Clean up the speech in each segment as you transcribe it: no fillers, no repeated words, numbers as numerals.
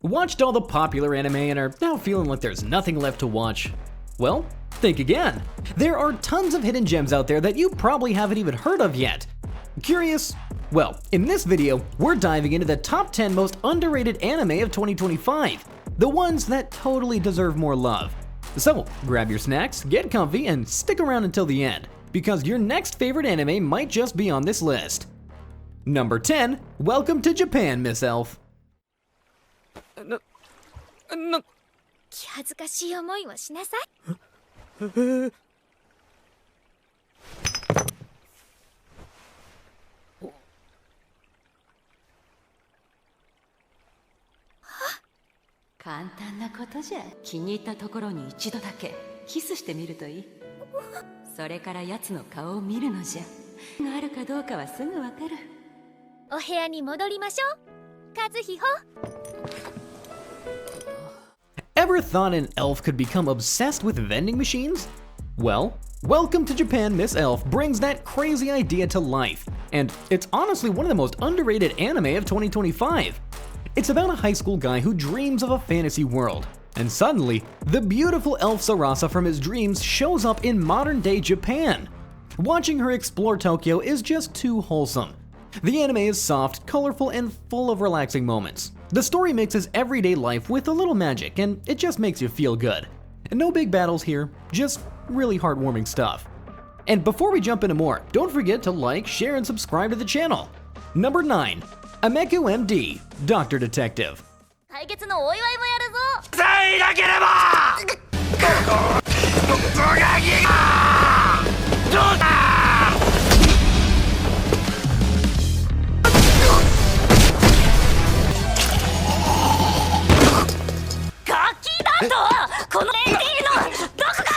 Watched all the popular anime and are now feeling like there's nothing left to watch? Well, think again. There are tons of hidden gems out there that you probably haven't even heard of yet. Curious? Well, in this video, we're diving into the top 10 most underrated anime of 2025. The ones that totally deserve more love. So, grab your snacks, get comfy, and stick around until the end, because your next favorite anime might just be on this list. Number 10, Welcome to Japan, Miss Elf. 気恥ずかしい思いをしなさい。簡単なことじゃ。気に入ったところに一度だけキスしてみるといい。それから奴の顔を見るのじゃ。があるかどうかはすぐわかる。お部屋に戻りましょう。和彦。Ever thought an elf could become obsessed with vending machines? Well, Welcome to Japan, Miss Elf brings that crazy idea to life, and it's honestly one of the most underrated anime of 2025. It's about a high school guy who dreams of a fantasy world, and suddenly, the beautiful elf Sarasa from his dreams shows up in modern-day Japan. Watching her explore Tokyo is just too wholesome. The anime is soft, colorful, and full of relaxing moments. The story mixes everyday life with a little magic, and it just makes you feel good. No big battles here, just really heartwarming stuff. And before we jump into more, don't forget to like, share, and subscribe to the channel. Number 9. Ameku MD, Doctor Detective. 対決のお祝いもやるぞ。さえなければどうだガキだとこのレディのどこだ。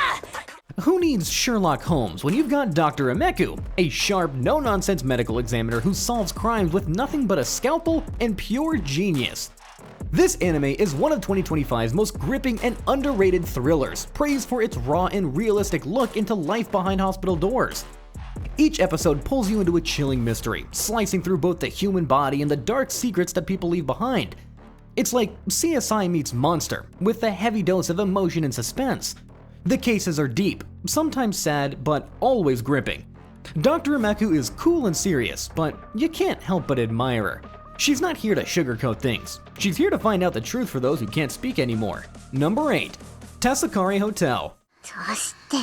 Who needs Sherlock Holmes when you've got Dr. Ameku, a sharp, no-nonsense medical examiner who solves crimes with nothing but a scalpel and pure genius? This anime is one of 2025's most gripping and underrated thrillers, praised for its raw and realistic look into life behind hospital doors. Each episode pulls you into a chilling mystery, slicing through both the human body and the dark secrets that people leave behind. It's like CSI meets Monster, with a heavy dose of emotion and suspense. The cases are deep, sometimes sad, but always gripping. Dr. Ameku is cool and serious, but you can't help but admire her. She's not here to sugarcoat things. She's here to find out the truth for those who can't speak anymore. Number 8. Tasakari Hotel. どうして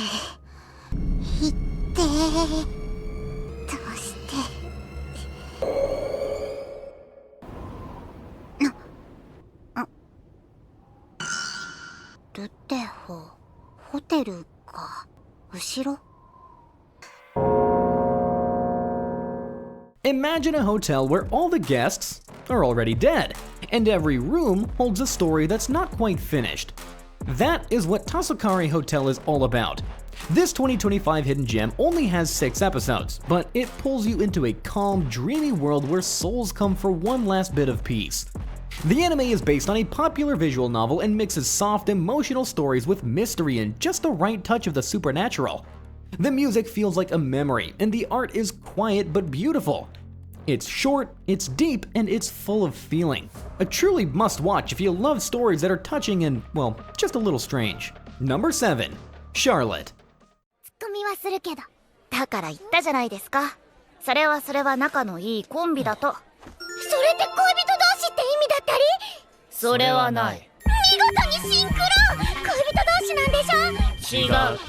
言ってどうしてルテホホテルか後ろ Imagine a hotel where all the guests are already dead, and every room holds a story that's not quite finished. That is what Tasakari Hotel is all about. This 2025 hidden gem only has 6 episodes, but it pulls you into a calm, dreamy world where souls come for one last bit of peace. The anime is based on a popular visual novel and mixes soft, emotional stories with mystery and just the right touch of the supernatural. The music feels like a memory, and the art is quiet but beautiful. It's short, it's deep, and it's full of feeling. A truly must-watch if you love stories that are touching and, well, just a little strange. Number 7. Charlotte. ツッコミはするけどだから言ったじゃないですか。それは仲のいいコンビだと。それって恋人同士って意味だったり。それはない。見事にシンクロ。恋人同士なんでしょ。違う。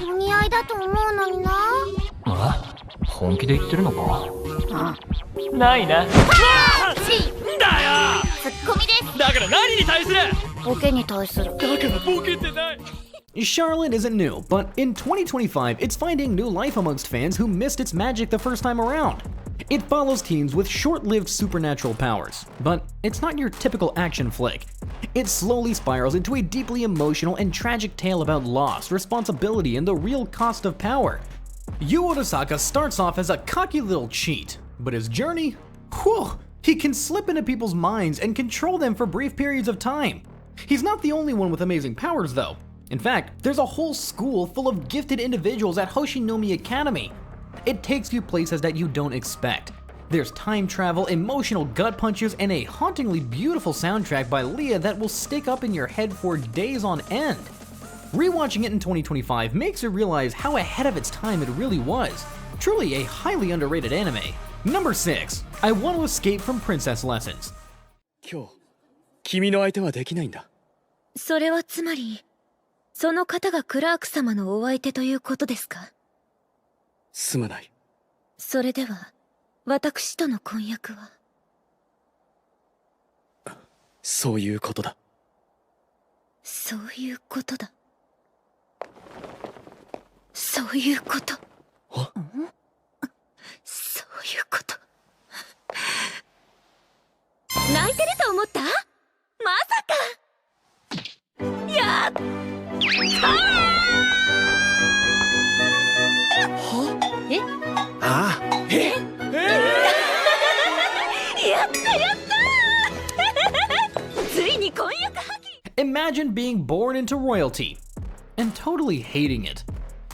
お似合いだと思うのにな。本気で言ってるのか。ないな。だよツッコミです。だから何に対する。ボケに対する。だからボケてない。 Charlotte isn't new, but in 2025, it's finding new life amongst fans who missed its magic the first time around. It follows teens with short-lived supernatural powers, but it's not your typical action flick. It slowly spirals into a deeply emotional and tragic tale about loss, responsibility, and the real cost of power. Yu Otosaka starts off as a cocky little cheat, but his journey? Whew! He can slip into people's minds and control them for brief periods of time. He's not the only one with amazing powers, though. In fact, there's a whole school full of gifted individuals at Hoshinomi Academy. It takes you places that you don't expect. There's time travel, emotional gut punches, and a hauntingly beautiful soundtrack by Leah that will stick up in your head for days on end. Rewatching it in 2025 makes you realize how ahead of its time it really was. Truly a highly underrated anime. Number 6. I Want to Escape from Princess Lessons. 今日君の相手はできないんだ。それはつまり、その方がクラーク様のお相手ということですか？すまない。それでは、私との婚約は？そういうことだ。そういうことだ。そういうこと。そういうこと。泣いてると思った？まさか。やったー！え？ああ。やったやったー！ついに婚約破棄。 Imagine being born into royalty and totally hating it.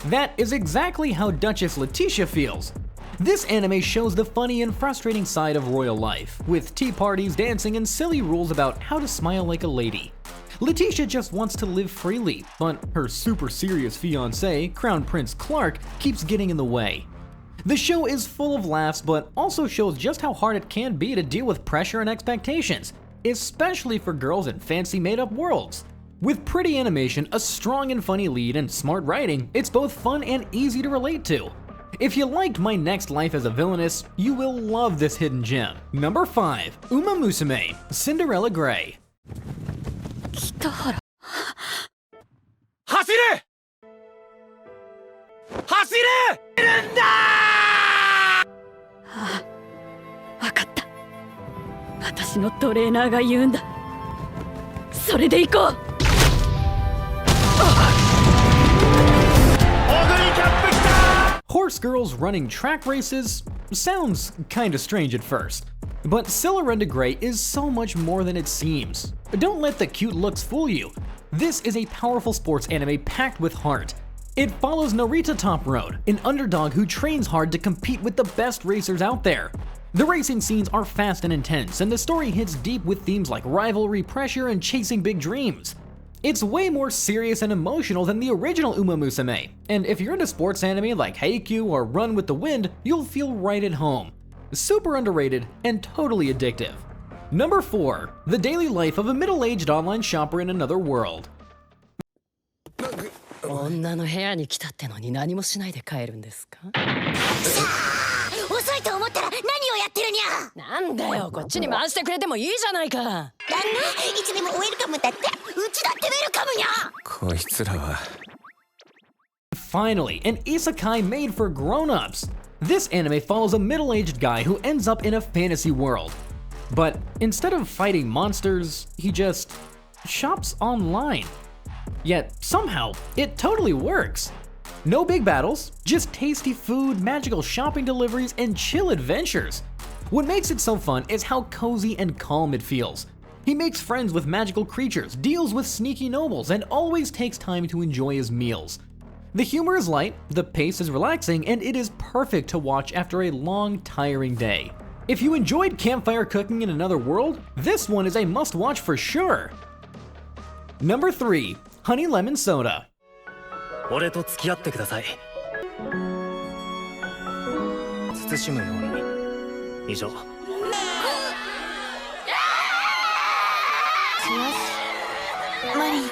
That is exactly how Duchess Letitia feels. This anime shows the funny and frustrating side of royal life, with tea parties, dancing, and silly rules about how to smile like a lady. Letitia just wants to live freely, but her super serious fiancé, Crown Prince Clark, keeps getting in the way. The show is full of laughs, but also shows just how hard it can be to deal with pressure and expectations, especially for girls in fancy made-up worlds. With pretty animation, a strong and funny lead, and smart writing, it's both fun and easy to relate to. If you liked My Next Life as a Villainess, you will love this hidden gem. Number 5. Uma Musume, Cinderella Grey. 北原。走れ！走れ！いるんだ！わかった。私のトレーナーが言うんだ。それで行こう。Horse girls running track races sounds kinda strange at first, but Cinderella Grey is so much more than it seems. Don't let the cute looks fool you. This is a powerful sports anime packed with heart. It follows Narita Top Road, an underdog who trains hard to compete with the best racers out there. The racing scenes are fast and intense, and the story hits deep with themes like rivalry, pressure, and chasing big dreams. It's way more serious and emotional than the original Uma Musume, and if you're into sports anime like Haikyuu or Run with the Wind, you'll feel right at home. Super underrated and totally addictive. Number 4. The daily life of a middle-aged online shopper in another world. 女の部屋に来たってのに何もしないで帰るんですか？遅いと思ったら何をやってるにゃ。なんだよ、こっちに回してくれてもいいじゃないか。旦那、いつでもウェルカムだって。うちだってウェルカムにゃ。こいつらは。Finally, an isekai made for grown-ups. This anime follows a middle-aged guy who ends up in a fantasy world. But instead of fighting monsters, he just shops online. Yet somehow, it totally works. No big battles, just tasty food, magical shopping deliveries, and chill adventures. What makes it so fun is how cozy and calm it feels. He makes friends with magical creatures, deals with sneaky nobles, and always takes time to enjoy his meals. The humor is light, the pace is relaxing, and it is perfect to watch after a long, tiring day. If you enjoyed campfire cooking in another world, this one is a must-watch for sure. Number 3. Honey Lemon Soda. 俺と付き合ってください。慎むように。以上。マリー。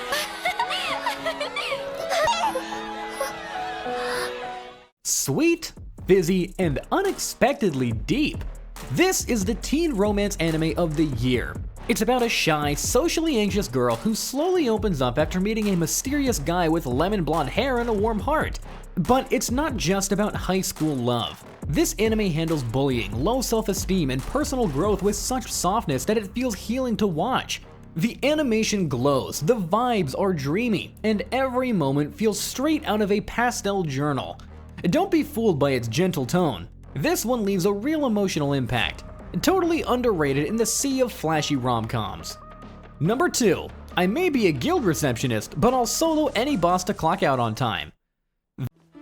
Sweet, fizzy, and unexpectedly deep. This is the teen romance anime of the year. It's about a shy, socially anxious girl who slowly opens up after meeting a mysterious guy with lemon blonde hair and a warm heart. But it's not just about high school love. This anime handles bullying, low self-esteem, and personal growth with such softness that it feels healing to watch. The animation glows, the vibes are dreamy, and every moment feels straight out of a pastel journal. Don't be fooled by its gentle tone. This one leaves a real emotional impact. Totally underrated in the sea of flashy rom-coms. Number 2. I may be a guild receptionist, but I'll solo any boss to clock out on time.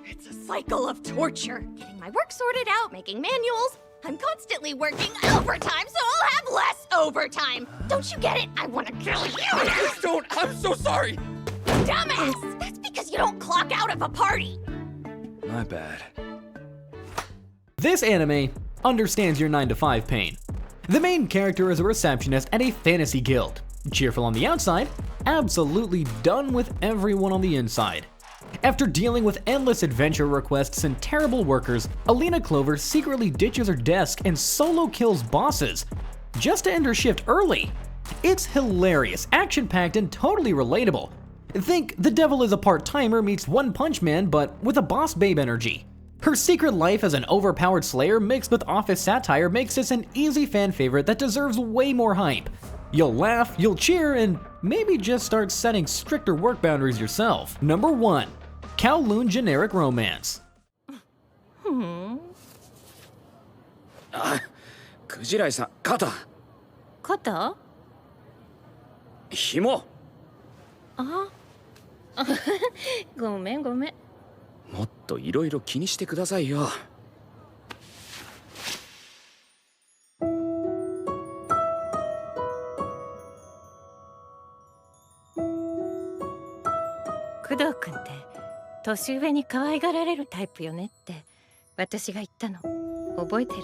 It's a cycle of torture. Getting my work sorted out, making manuals, I'm constantly working overtime, so I'll have less overtime. Don't you get it? I want to kill you. Please don't! I'm so sorry! Dumbass! That's because you don't clock out of a party. My bad. This anime understands your 9-to-5 pain. The main character is a receptionist at a fantasy guild. Cheerful on the outside, absolutely done with everyone on the inside. After dealing with endless adventure requests and terrible workers, Alina Clover secretly ditches her desk and solo kills bosses, just to end her shift early. It's hilarious, action-packed, and totally relatable. Think The Devil is a Part-Timer meets One Punch Man, but with a boss babe energy. Her secret life as an overpowered slayer mixed with office satire makes this an easy fan favorite that deserves way more hype. You'll laugh, you'll cheer, and maybe just start setting stricter work boundaries yourself. Number 1. Kowloon Generic Romance. クジライさん、肩肩？紐あごめんごめん。もっといろいろ気にしてくださいよ。工藤君って年上に可愛がられるタイプよねって私が言ったの覚えてる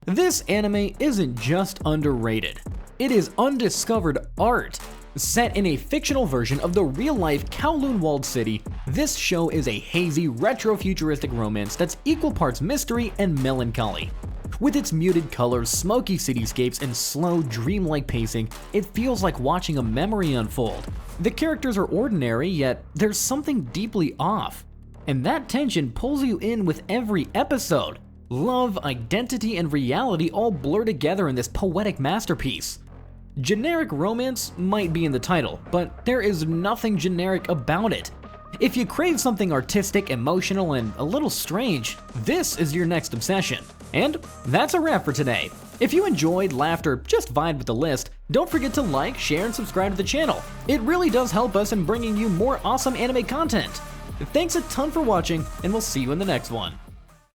？This anime isn't just underrated, it is undiscovered art. Set in a fictional version of the real-life Kowloon walled city, this show is a hazy, retro-futuristic romance that's equal parts mystery and melancholy. With its muted colors, smoky cityscapes, and slow, dreamlike pacing, it feels like watching a memory unfold. The characters are ordinary, yet there's something deeply off. And that tension pulls you in with every episode. Love, identity, and reality all blur together in this poetic masterpiece. Generic romance might be in the title, but there is nothing generic about it. If you crave something artistic, emotional, and a little strange, this is your next obsession. And that's a wrap for today. If you enjoyed, laughed, or just vibed with the list, don't forget to like, share, and subscribe to the channel. It really does help us in bringing you more awesome anime content. Thanks a ton for watching, and we'll see you in the next one.